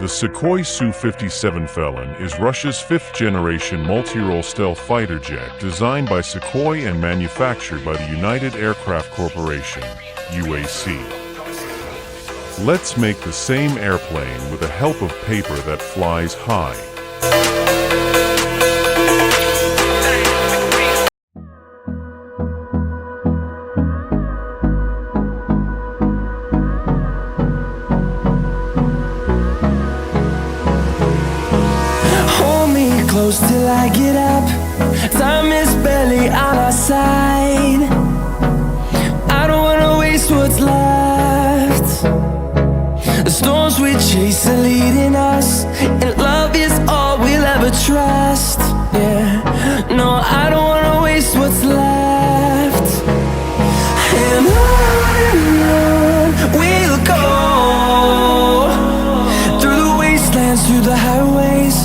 The Sukhoi Su-57 Felon is Russia's fifth-generation multi-role stealth fighter jet designed by Sukhoi and manufactured by the United Aircraft Corporation, UAC. Let's make the same airplane with the help of paper that flies high. Close till I get up. Time is barely on our side. I don't wanna waste what's left. The storms we chase are leading us, and love is all we'll ever trust. Yeah, no, I don't wanna waste what's left. And on we'll go, through the wastelands, through the highways,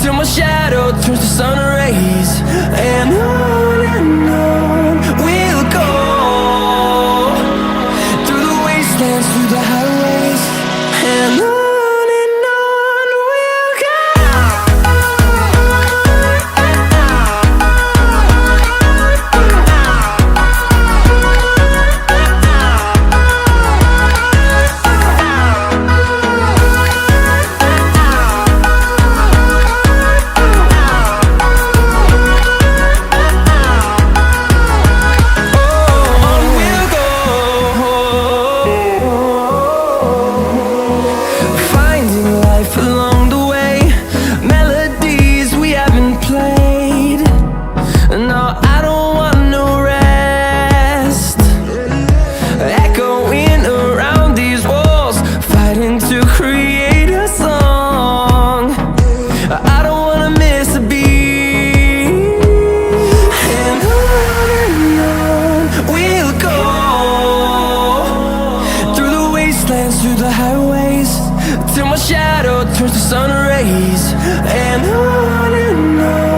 till my shadow turns to sun rays. And on we'll go, through the wastelands, through the highways, and on we'll go. Along the way, melodies we haven't played. No, I don't want no rest. Echoing around these walls, fighting to create a song. I don't wanna miss a beat. And on we'll go, through the wastelands, through the highways, till my shadow turns to sun rays. And on